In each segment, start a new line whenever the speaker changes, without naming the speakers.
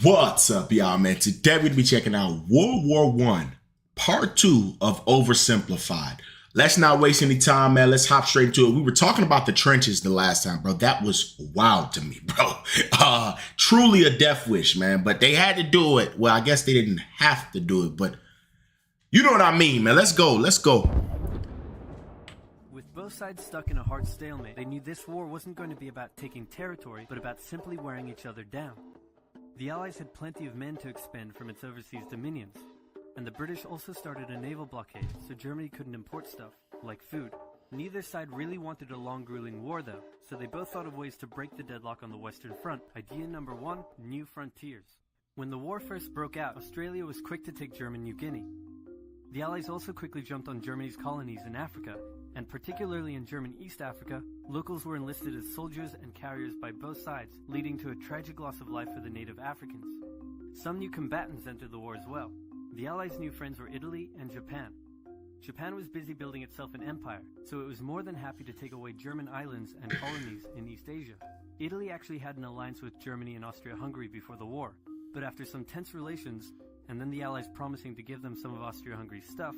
What's up, y'all, man? Today we're going to be checking out World War I, Part 2 of Oversimplified. Let's not waste any time, man. Let's hop straight into it. We were talking about the trenches the last time, bro. That was wild to me, bro. Truly a death wish, man. But they had to do it. Well, I guess they didn't have to do it, but you know what I mean, man. Let's go. Let's go.
With both sides stuck in a hard stalemate, they knew this war wasn't going to be about taking territory, but about simply wearing each other down. The Allies had plenty of men to expend from its overseas dominions, and the British also started a naval blockade, so Germany couldn't import stuff, like food. Neither side really wanted a long, grueling war, though, so they both thought of ways to break the deadlock on the Western Front. Idea number one, new frontiers. When the war first broke out, Australia was quick to take German New Guinea. The Allies also quickly jumped on Germany's colonies in Africa, and particularly in German East Africa, locals were enlisted as soldiers and carriers by both sides, leading to a tragic loss of life for the native Africans. Some new combatants entered the war as well. The Allies' new friends were Italy and Japan. Japan was busy building itself an empire, so it was more than happy to take away German islands and colonies in East Asia. Italy actually had an alliance with Germany and Austria-Hungary before the war, but after some tense relations, and then the Allies promising to give them some of Austria-Hungary's stuff,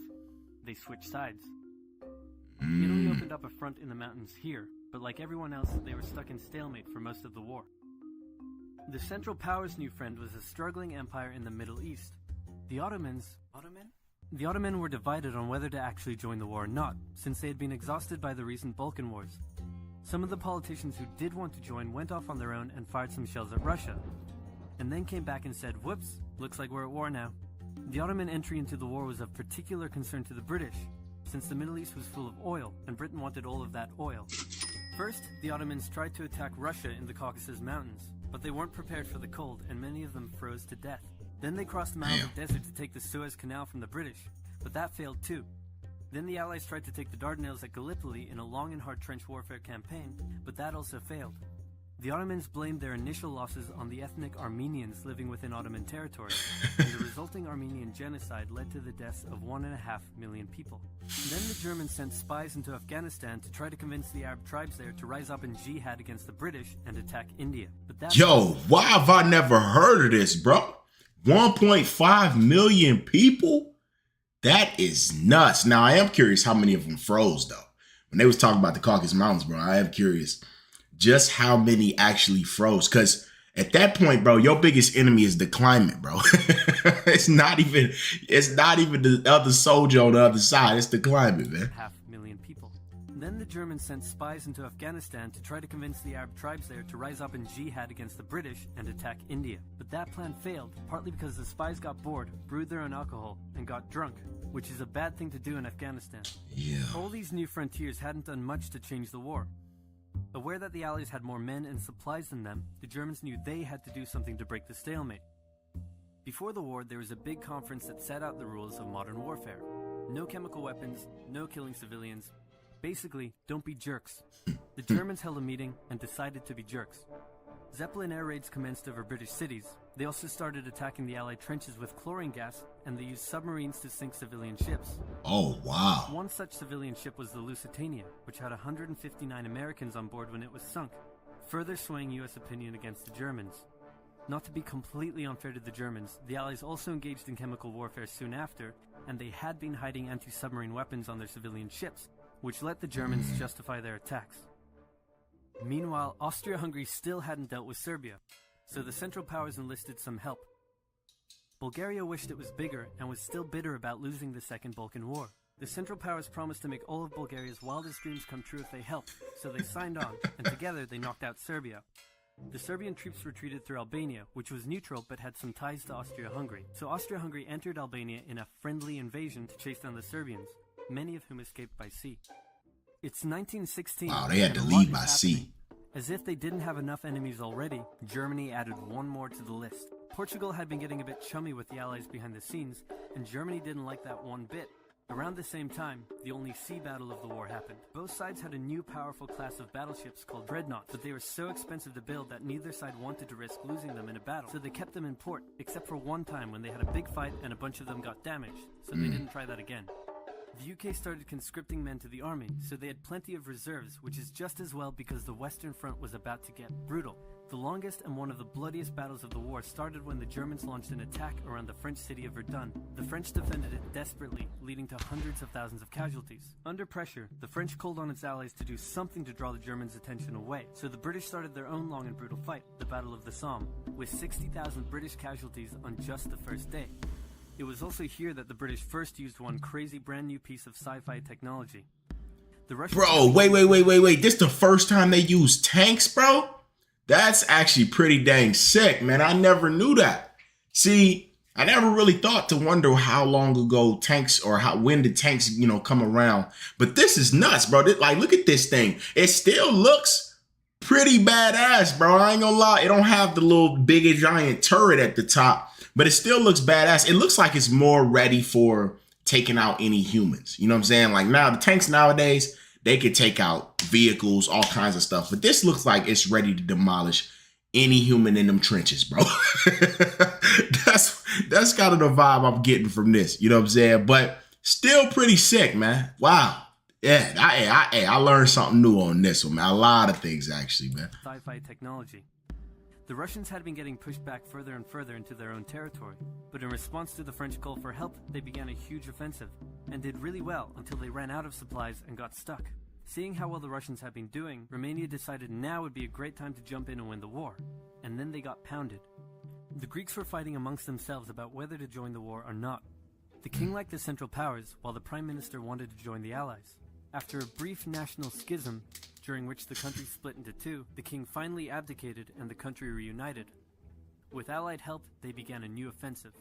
they switched sides. Italy opened up a front in the mountains here, but like everyone else, they were stuck in stalemate for most of the war. The Central Powers' new friend was a struggling empire in the Middle East. The Ottomans were divided on whether to actually join the war or not, since they had been exhausted by the recent Balkan Wars. Some of the politicians who did want to join went off on their own and fired some shells at Russia, and then came back and said, "Whoops, looks like we're at war now." The Ottoman entry into the war was of particular concern to the British, since the Middle East was full of oil, and Britain wanted all of that oil. First, the Ottomans tried to attack Russia in the Caucasus Mountains, but they weren't prepared for the cold, and many of them froze to death. Then they crossed miles of desert to take the Suez Canal from the British, but that failed too. Then the Allies tried to take the Dardanelles at Gallipoli in a long and hard trench warfare campaign, but that also failed. The Ottomans blamed their initial losses on the ethnic Armenians living within Ottoman territory, and the resulting Armenian genocide led to the deaths of 1.5 million people. Then the Germans sent spies into Afghanistan to try to convince the Arab tribes there to rise up in jihad against the British and attack India. But that
Why have I never heard of this, bro? 1.5 million people? That is nuts. Now, I am curious how many of them froze, though. When they was talking about the Caucasus Mountains, bro, I am curious just how many actually froze. Because at that point, bro, your biggest enemy is the climate, bro. it's not even the other soldier on the other side. It's the climate, man.
500,000 people. Then the Germans sent spies into Afghanistan to try to convince the Arab tribes there to rise up in jihad against the British and attack India. But that plan failed, partly because the spies got bored, brewed their own alcohol, and got drunk, which is a bad thing to do in Afghanistan.
Yeah.
All these new frontiers hadn't done much to change the war. Aware that the Allies had more men and supplies than them, the Germans knew they had to do something to break the stalemate. Before the war, there was a big conference that set out the rules of modern warfare. No chemical weapons, no killing civilians. Basically, don't be jerks. The Germans held a meeting and decided to be jerks. Zeppelin air raids commenced over British cities. They also started attacking the Allied trenches with chlorine gas, and they used submarines to sink civilian ships.
Oh, wow.
One such civilian ship was the Lusitania, which had 159 Americans on board when it was sunk, further swaying U.S. opinion against the Germans. Not to be completely unfair to the Germans, the Allies also engaged in chemical warfare soon after, and they had been hiding anti-submarine weapons on their civilian ships, which let the Germans justify their attacks. Meanwhile, Austria-Hungary still hadn't dealt with Serbia, so the Central Powers enlisted some help. Bulgaria wished it was bigger and was still bitter about losing the Second Balkan War. The Central Powers promised to make all of Bulgaria's wildest dreams come true if they helped, so they signed on, and together they knocked out Serbia. The Serbian troops retreated through Albania, which was neutral but had some ties to Austria-Hungary. So Austria-Hungary entered Albania in a friendly invasion to chase down the Serbians, many of whom escaped by sea. It's 1916.
Wow, they had to leave by sea.
As if they didn't have enough enemies already, Germany added one more to the list. Portugal had been getting a bit chummy with the Allies behind the scenes, and Germany didn't like that one bit. Around the same time, the only sea battle of the war happened. Both sides had a new powerful class of battleships called dreadnoughts, but they were so expensive to build that neither side wanted to risk losing them in a battle, so they kept them in port, except for one time when they had a big fight and a bunch of them got damaged, so they didn't try that again. The UK started conscripting men to the army, so they had plenty of reserves, which is just as well because the Western Front was about to get brutal. The longest and one of the bloodiest battles of the war started when the Germans launched an attack around the French city of Verdun. The French defended it desperately, leading to hundreds of thousands of casualties. Under pressure, the French called on its allies to do something to draw the Germans' attention away, so the British started their own long and brutal fight, the Battle of the Somme, with 60,000 British casualties on just the first day. It was also here that the British first used one crazy brand new piece of sci-fi technology. The Russians—
Bro, wait. This the first time they used tanks, bro? That's actually pretty dang sick, man. I never knew that. See, I never really thought to wonder how long ago tanks or when did tanks, come around. But this is nuts, bro. Like, look at this thing. It still looks pretty badass, bro. I ain't gonna lie. It don't have the little big giant turret at the top, but it still looks badass. It looks like it's more ready for taking out any humans. You know what I'm saying? Like, now the tanks nowadays, they could take out vehicles, all kinds of stuff. But this looks like it's ready to demolish any human in them trenches, bro. That's kind of the vibe I'm getting from this. You know what I'm saying? But still pretty sick, man. Wow. Yeah, I learned something new on this one, man. A lot of things, actually, man.
Sci-fi technology. The Russians had been getting pushed back further and further into their own territory, but in response to the French call for help, they began a huge offensive, and did really well until they ran out of supplies and got stuck. Seeing how well the Russians had been doing, Romania decided now would be a great time to jump in and win the war, and then they got pounded. The Greeks were fighting amongst themselves about whether to join the war or not. The king liked the Central Powers, while the Prime Minister wanted to join the Allies. After a brief national schism, during which the country split into two, the king finally abdicated and the country reunited. With Allied help, they began a new offensive.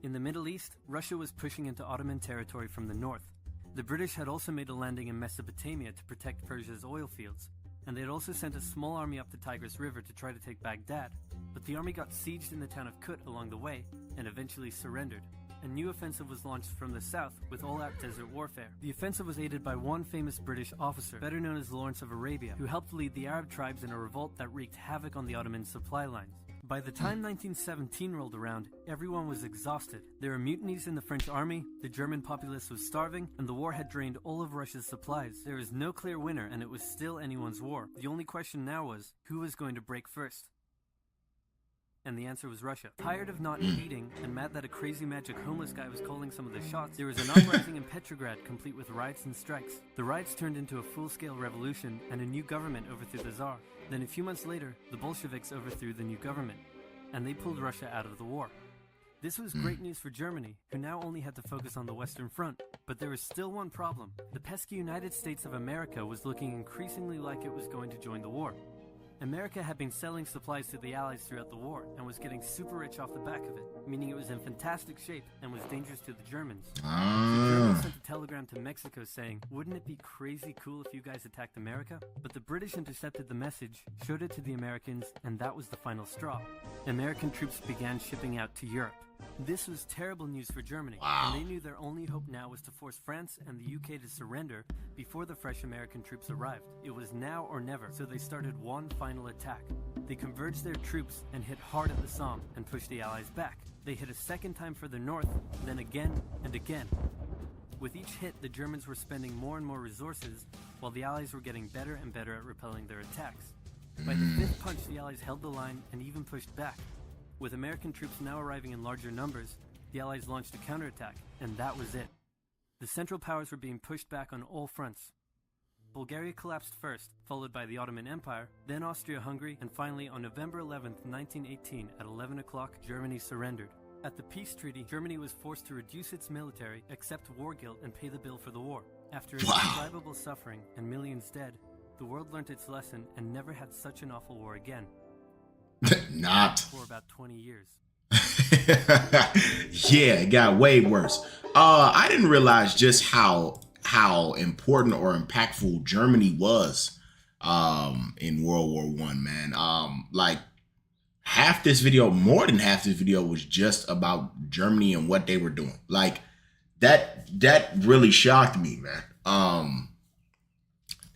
In the Middle East, Russia was pushing into Ottoman territory from the north. The British had also made a landing in Mesopotamia to protect Persia's oil fields, and they had also sent a small army up the Tigris River to try to take Baghdad, but the army got sieged in the town of Kut along the way, and eventually surrendered. A new offensive was launched from the south with all-out desert warfare. The offensive was aided by one famous British officer, better known as Lawrence of Arabia, who helped lead the Arab tribes in a revolt that wreaked havoc on the Ottoman supply lines. By the time 1917 rolled around, everyone was exhausted. There were mutinies in the French army, the German populace was starving, and the war had drained all of Russia's supplies. There was no clear winner, and it was still anyone's war. The only question now was, who was going to break first? And the answer was Russia. Tired of not eating, and mad that a crazy magic homeless guy was calling some of the shots, there was an uprising in Petrograd complete with riots and strikes. The riots turned into a full-scale revolution, and a new government overthrew the Tsar. Then a few months later, the Bolsheviks overthrew the new government, and they pulled Russia out of the war. This was great news for Germany, who now only had to focus on the Western Front. But there was still one problem. The pesky United States of America was looking increasingly like it was going to join the war. America had been selling supplies to the Allies throughout the war and was getting super rich off the back of it, meaning it was in fantastic shape and was dangerous to the Germans. The Germans sent a telegram to Mexico saying, "Wouldn't it be crazy cool if you guys attacked America?" But the British intercepted the message, showed it to the Americans, and that was the final straw. American troops began shipping out to Europe. This was terrible news for Germany, and they knew their only hope now was to force France and the UK to surrender before the fresh American troops arrived. It was now or never, so they started one final attack. They converged their troops and hit hard at the Somme and pushed the Allies back. They hit a second time further north, then again and again. With each hit, the Germans were spending more and more resources, while the Allies were getting better and better at repelling their attacks. By the fifth punch, the Allies held the line and even pushed back. With American troops now arriving in larger numbers, the Allies launched a counterattack, and that was it. The Central Powers were being pushed back on all fronts. Bulgaria collapsed first, followed by the Ottoman Empire, then Austria-Hungary, and finally on November 11th, 1918, at 11 o'clock, Germany surrendered. At the peace treaty, Germany was forced to reduce its military, accept war guilt, and pay the bill for the war. After indescribable suffering and millions dead, the world learnt its lesson and never had such an awful war again.
Not.
For about 20 years.
Yeah, it got way worse. I didn't realize just how important or impactful Germany was in World War I, man. Like half this video, more than half this video was just about Germany and what they were doing. Like that really shocked me, man.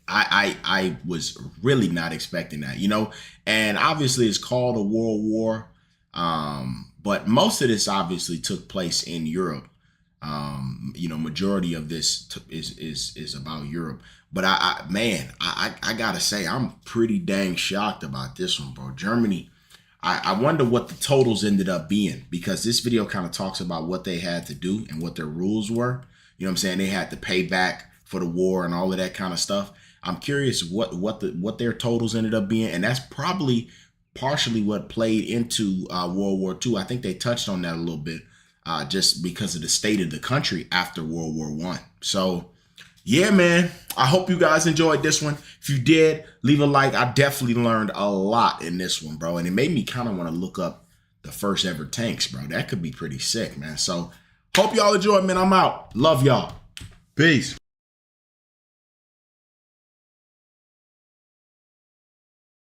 I was really not expecting that, you know, and obviously it's called a world war. But most of this obviously took place in Europe. You know, majority of this is about Europe. But I gotta say, I'm pretty dang shocked about this one, bro. Germany. I wonder what the totals ended up being, because this video kind of talks about what they had to do and what their rules were. You know what I'm saying? They had to pay back for the war and all of that kind of stuff. I'm curious what their totals ended up being, and that's probably partially what played into World War II. I think they touched on that a little bit, just because of the state of the country after World War I. So yeah, man, I hope you guys enjoyed this one. If you did, leave a like. I definitely learned a lot in this one, bro. And it made me kind of want to look up the first ever tanks, bro. That could be pretty sick, man. So hope y'all enjoyed, man. I'm out. Love y'all. Peace.